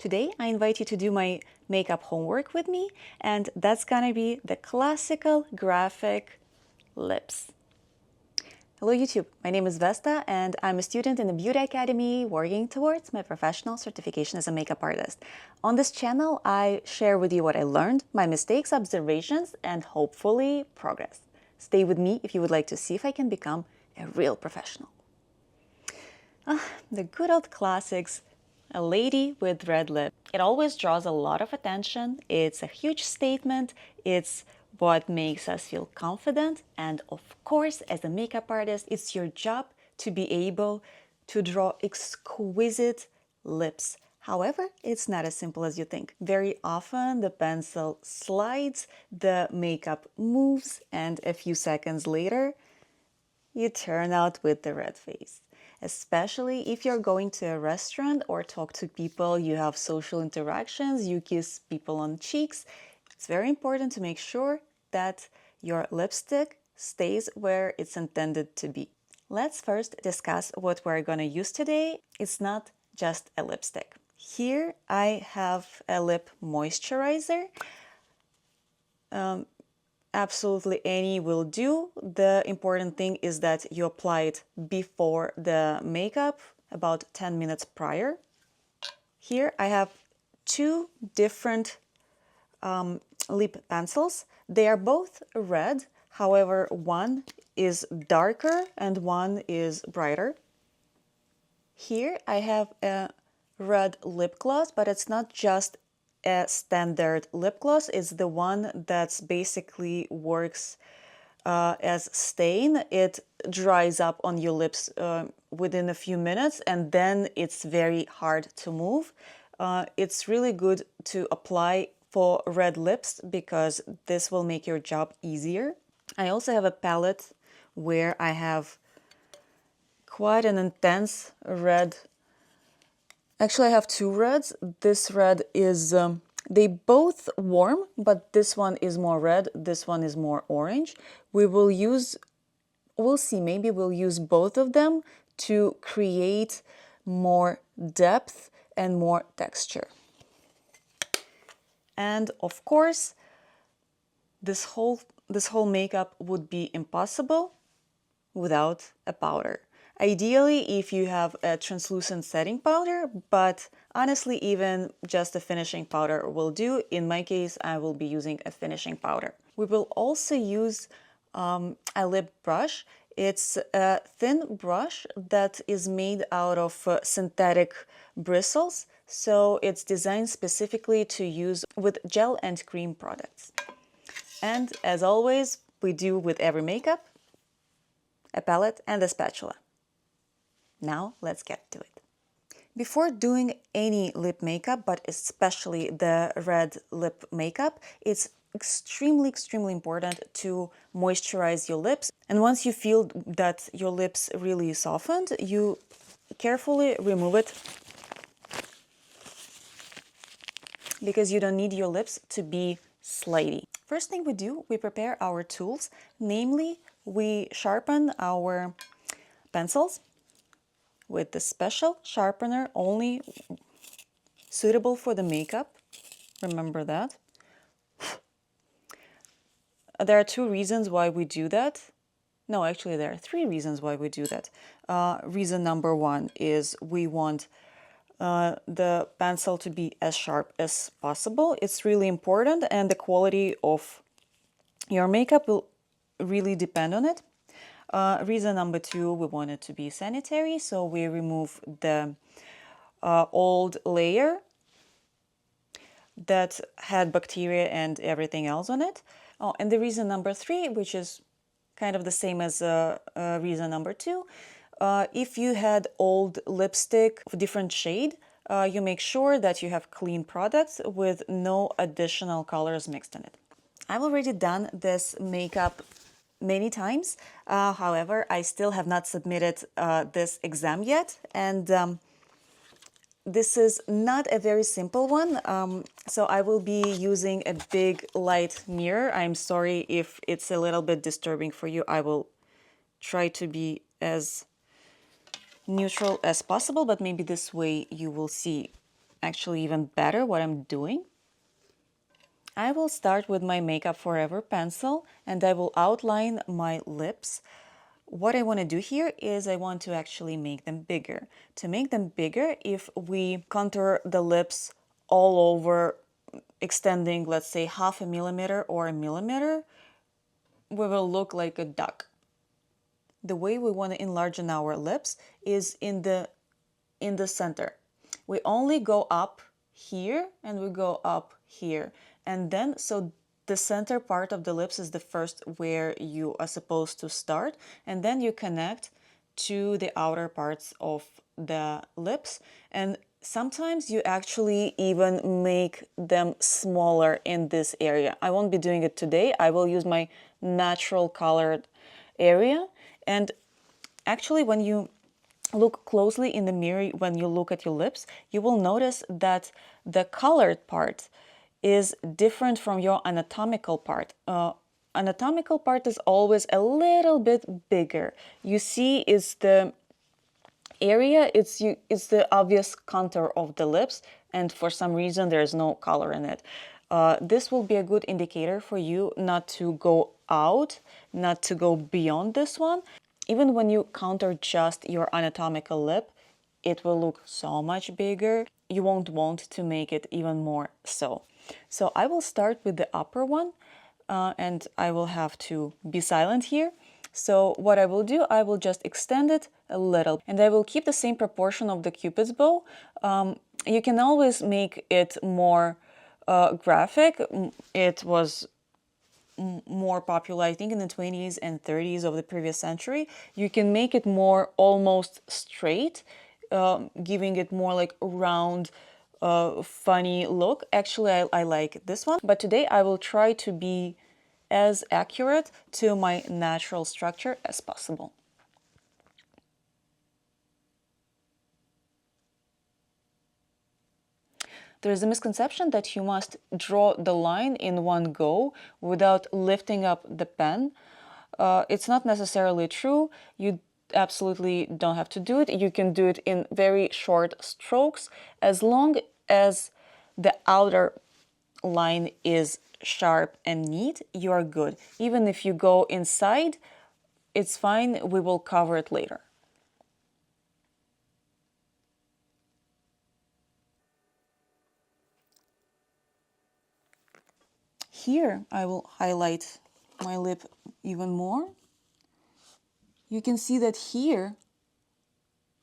Today, I invite you to do my makeup homework with me, and that's gonna be the classical graphic lips. Hello YouTube, my name is Vesta and I'm a student in the Beauty Academy working towards my professional certification as a makeup artist. On this channel, I share with you what I learned, my mistakes, observations, and hopefully progress. Stay with me if you would like to see if I can become a real professional. The good old classics, a lady with red lips. It always draws a lot of attention. It's a huge statement. It's what makes us feel confident. And of course, as a makeup artist, it's your job to be able to draw exquisite lips. However, it's not as simple as you think. Very often the pencil slides, the makeup moves, and a few seconds later, you turn out with the red face. Especially if you're going to a restaurant or talk to people, you have social interactions, you kiss people on cheeks. It's very important to make sure that your lipstick stays where it's intended to be. Let's first discuss what we're gonna use today. It's not just a lipstick. Here I have a lip moisturizer. Absolutely any will do. The important thing is that you apply it before the makeup, about 10 minutes prior. Here I have two different lip pencils. They are both red, however, one is darker and one is brighter. Here I have a red lip gloss, but it's not just a standard lip gloss. It's the one that's basically works as stain. It dries up on your lips within a few minutes, and then it's very hard to move. It's really good to apply for red lips because this will make your job easier. I also have a palette where I have quite an intense red. Actually, I have two reds. This red is, they both warm, but this one is more red, this one is more orange. We'll see, maybe we'll use both of them to create more depth and more texture. And of course, this whole makeup would be impossible without a powder. Ideally, if you have a translucent setting powder, but honestly, even just a finishing powder will do. In my case, I will be using a finishing powder. We will also use a lip brush. It's a thin brush that is made out of synthetic bristles, so it's designed specifically to use with gel and cream products. And as always, we do with every makeup, a palette and a spatula. Now let's get to it. Before doing any lip makeup, but especially the red lip makeup, it's extremely important to moisturize your lips. And once you feel that your lips really softened, you carefully remove it because you don't need your lips to be slidey. First thing we do, we prepare our tools, namely we sharpen our pencils with the special sharpener only suitable for the makeup. Remember that. There are two reasons why we do that. No, actually there are three reasons why we do that. Reason number one is we want the pencil to be as sharp as possible. It's really important, and the quality of your makeup will really depend on it. Reason number two, we want it to be sanitary, so we remove the old layer that had bacteria and everything else on it. Oh, and the reason number three, which is kind of the same as reason number two, if you had old lipstick of different shade, you make sure that you have clean products with no additional colors mixed in it. I've already done this makeup many times. However, I still have not submitted this exam yet, and this is not a very simple one, so I will be using a big light mirror. I'm sorry if it's a little bit disturbing for you. I will try to be as neutral as possible, but maybe this way you will see actually even better what I'm doing. I will start with my Makeup Forever pencil and I will outline my lips. What I want to do here is I want to actually make them bigger. To make them bigger, if we contour the lips all over, extending, let's say, 0.5 millimeter or 1 millimeter, we will look like a duck. The way we want to enlarge our lips is in the center. We only go up here and we go up here. And then, so the center part of the lips is the first where you are supposed to start. And then you connect to the outer parts of the lips. And sometimes you actually even make them smaller in this area. I won't be doing it today. I will use my natural colored area. And actually, when you look closely in the mirror, when you look at your lips, you will notice that the colored part is different from your anatomical part. Anatomical part is always a little bit bigger. You see, it's the area, it's the obvious contour of the lips, and for some reason there's no color in it. This will be a good indicator for you not to go out, not to go beyond this one. Even when you contour just your anatomical lip, it will look so much bigger. You won't want to make it even more so. So I will start with the upper one, and I will have to be silent here. So what I will do, I will just extend it a little, and I will keep the same proportion of the Cupid's bow. You can always make it more graphic. It was more popular, I think, in the 20s and 30s of the previous century. You can make it more almost straight, giving it more like a round, funny look. Actually, I like this one, but today I will try to be as accurate to my natural structure as possible. There is a misconception that you must draw the line in one go without lifting up the pen. It's not necessarily true. You absolutely don't have to do it. You can do it in very short strokes as long as the outer line is sharp and neat, you are good. Even if you go inside, it's fine. We will cover it later. Here, I will highlight my lip even more. You can see that here,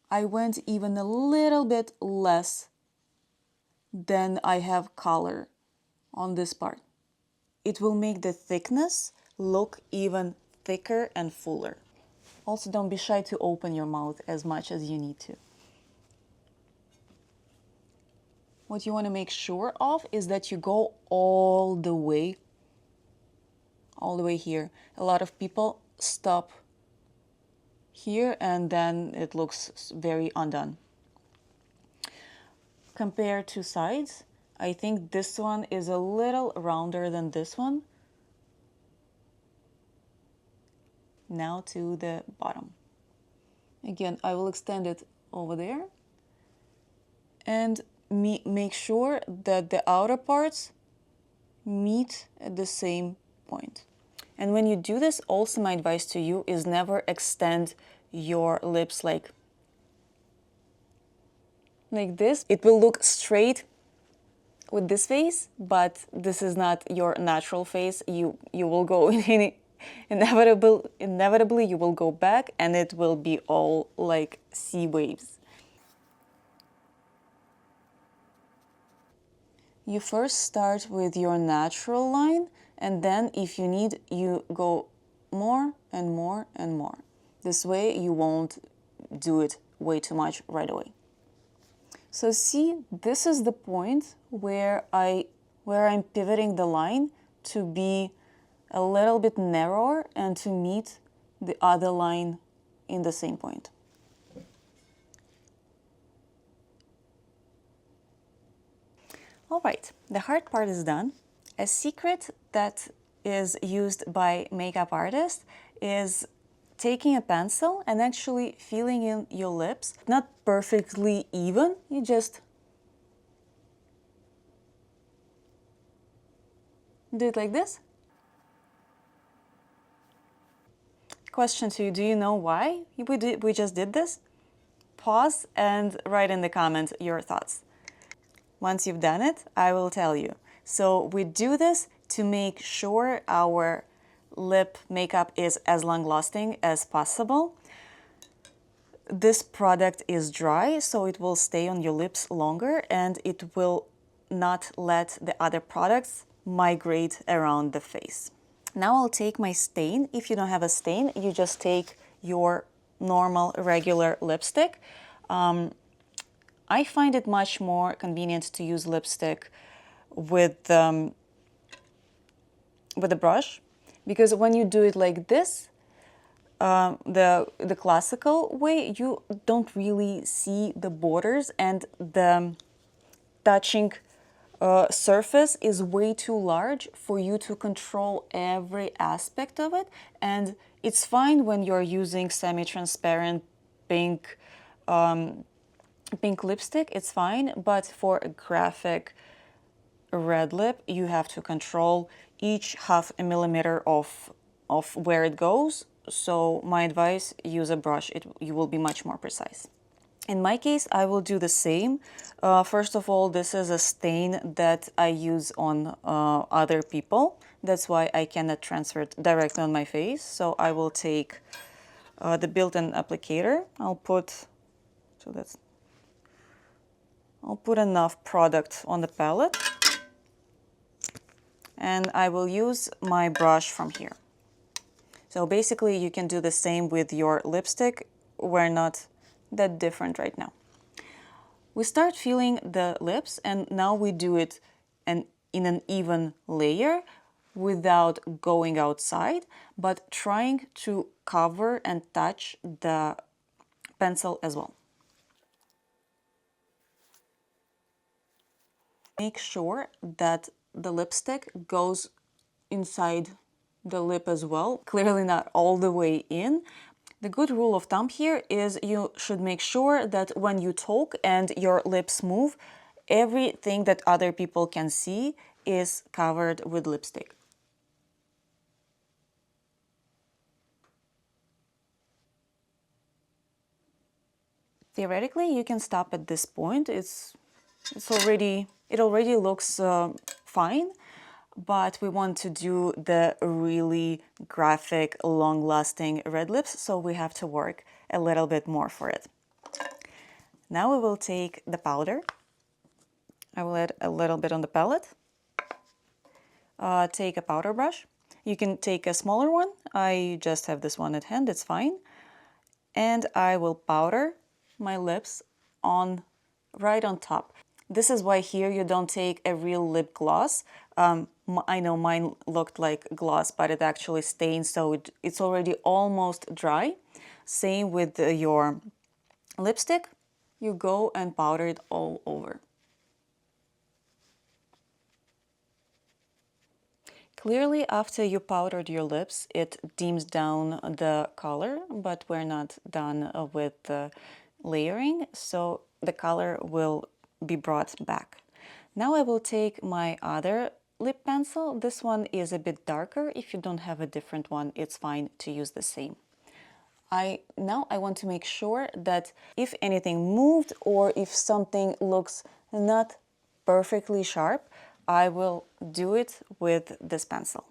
I went even a little bit less than I have color on this part. It will make the thickness look even thicker and fuller. Also, don't be shy to open your mouth as much as you need to. What you want to make sure of is that you go all the way here. A lot of people stop here and then it looks very undone. Compare two sides. I think this one is a little rounder than this one. Now to the bottom. Again, I will extend it over there and make sure that the outer parts meet at the same point. And when you do this, also my advice to you is never extend your lips like this. It will look straight with this face, but this is not your natural face. You will go inevitably you will go back and it will be all like sea waves. You first start with your natural line, and then if you need, you go more and more and more. This way you won't do it way too much right away. So see, this is the point where I'm pivoting the line to be a little bit narrower and to meet the other line in the same point. All right, the hard part is done. A secret that is used by makeup artists is taking a pencil and actually filling in your lips. Not perfectly even, you just Do it like this. Question 2, do you know why we just did this? Pause and write in the comments your thoughts. Once you've done it, I will tell you. So we do this to make sure our lip makeup is as long-lasting as possible. This product is dry, so it will stay on your lips longer and it will not let the other products migrate around the face. Now I'll take my stain. If you don't have a stain, you just take your normal regular lipstick. I find it much more convenient to use lipstick with a brush, because when you do it like this, the classical way, you don't really see the borders, and the touching surface is way too large for you to control every aspect of it. And it's fine when you're using semi-transparent pink lipstick, it's fine, but for a graphic red lip, you have to control each half a millimeter of where it goes. So my advice, use a brush, you will be much more precise. In my case, I will do the same. First of all, this is a stain that I use on other people. That's why I cannot transfer it directly on my face. So I will take the built-in applicator. I'll put enough product on the palette. And I will use my brush from here. So basically, you can do the same with your lipstick. We're not that different right now. We start filling the lips, and now we do it in an even layer without going outside, but trying to cover and touch the pencil as well. Make sure that the lipstick goes inside the lip as well, clearly not all the way in. The good rule of thumb here is you should make sure that when you talk and your lips move, everything that other people can see is covered with lipstick. Theoretically, you can stop at this point. It already looks fine, but we want to do the really graphic, long-lasting red lips, so we have to work a little bit more for it. Now we will take the powder. I will add a little bit on the palette. Take a powder brush. You can take a smaller one. I just have this one at hand, it's fine. And I will powder my lips right on top. This is why here you don't take a real lip gloss. I know mine looked like gloss, but it actually stains, so it's already almost dry. Same with your lipstick. You go and powder it all over. Clearly, after you powdered your lips, it dims down the color, but we're not done with the layering, so the color will be brought back. Now I will take my other lip pencil. This one is a bit darker. If you don't have a different one, it's fine to use the same. Now I want to make sure that if anything moved or if something looks not perfectly sharp, I will do it with this pencil.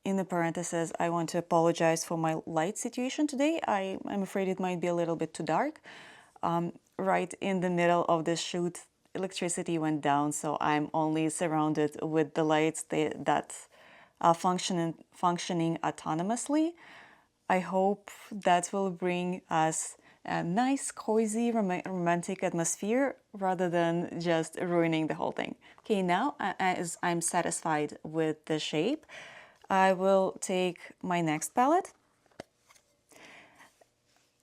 In the parentheses, I want to apologize for my light situation today. I'm afraid it might be a little bit too dark. Right in the middle of the shoot, electricity went down, so I'm only surrounded with the lights that are functioning autonomously. I hope that will bring us a nice, cozy, romantic atmosphere rather than just ruining the whole thing. Okay, now as I'm satisfied with the shape, I will take my next palette.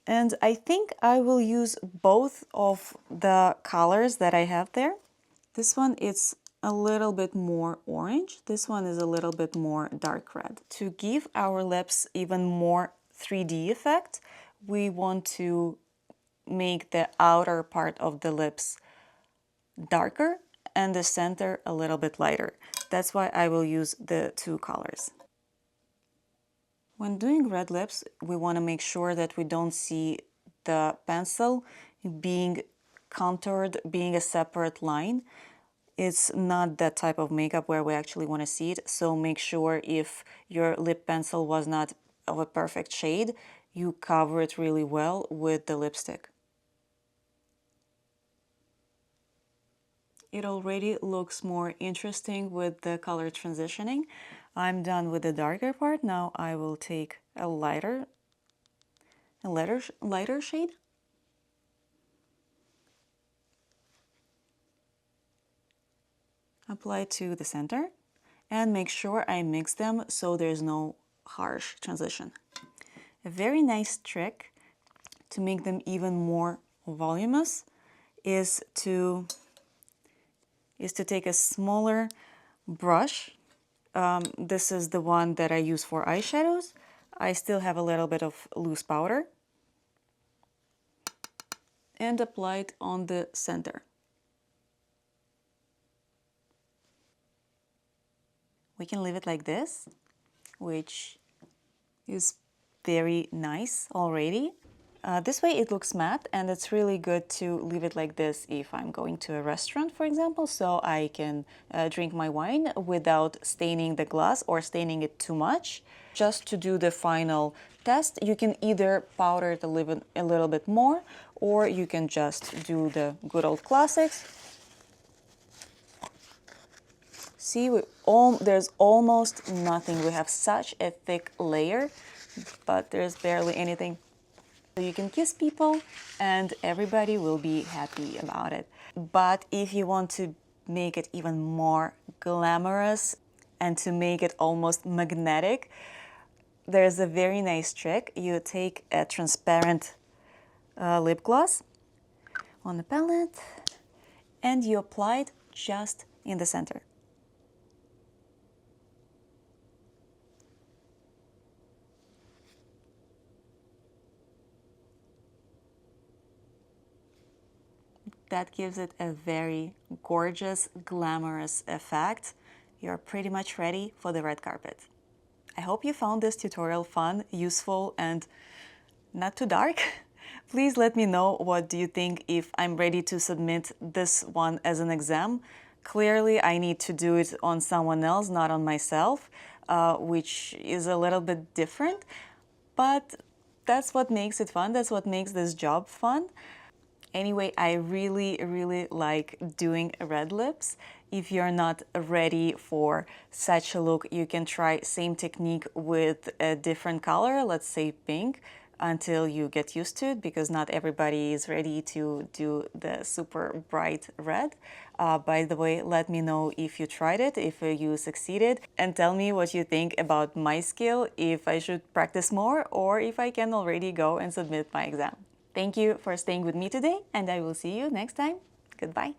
And I think I will use both of the colors that I have there. This one is a little bit more orange. This one is a little bit more dark red. To give our lips even more 3D effect, we want to make the outer part of the lips darker and the center a little bit lighter. That's why I will use the two colors. When doing red lips, we want to make sure that we don't see the pencil being contoured, being a separate line. It's not that type of makeup where we actually want to see it, so make sure if your lip pencil was not of a perfect shade, you cover it really well with the lipstick. It already looks more interesting with the color transitioning. I'm done with the darker part. Now I will take a lighter shade. Apply to the center and make sure I mix them so there's no harsh transition. A very nice trick to make them even more voluminous is to take a smaller brush. This is the one that I use for eyeshadows. I still have a little bit of loose powder and apply it on the center. We can leave it like this, which is very nice already. This way it looks matte, and it's really good to leave it like this if I'm going to a restaurant, for example, so I can drink my wine without staining the glass or staining it too much. Just to do the final test, you can either powder it a little bit more, or you can just do the good old classics. See, there's almost nothing. We have such a thick layer, but there's barely anything. So you can kiss people and everybody will be happy about it. But if you want to make it even more glamorous and to make it almost magnetic, there's a very nice trick. You take a transparent lip gloss on the palette and you apply it just in the center. That gives it a very gorgeous, glamorous effect. You're pretty much ready for the red carpet. I hope you found this tutorial fun, useful, and not too dark. Please let me know what do you think if I'm ready to submit this one as an exam. Clearly, I need to do it on someone else, not on myself, which is a little bit different, but that's what makes it fun. That's what makes this job fun. Anyway, I really, really like doing red lips. If you're not ready for such a look, you can try same technique with a different color, let's say pink, until you get used to it, because not everybody is ready to do the super bright red. By the way, let me know if you tried it, if you succeeded, and tell me what you think about my skill, if I should practice more or if I can already go and submit my exam. Thank you for staying with me today, and I will see you next time. Goodbye.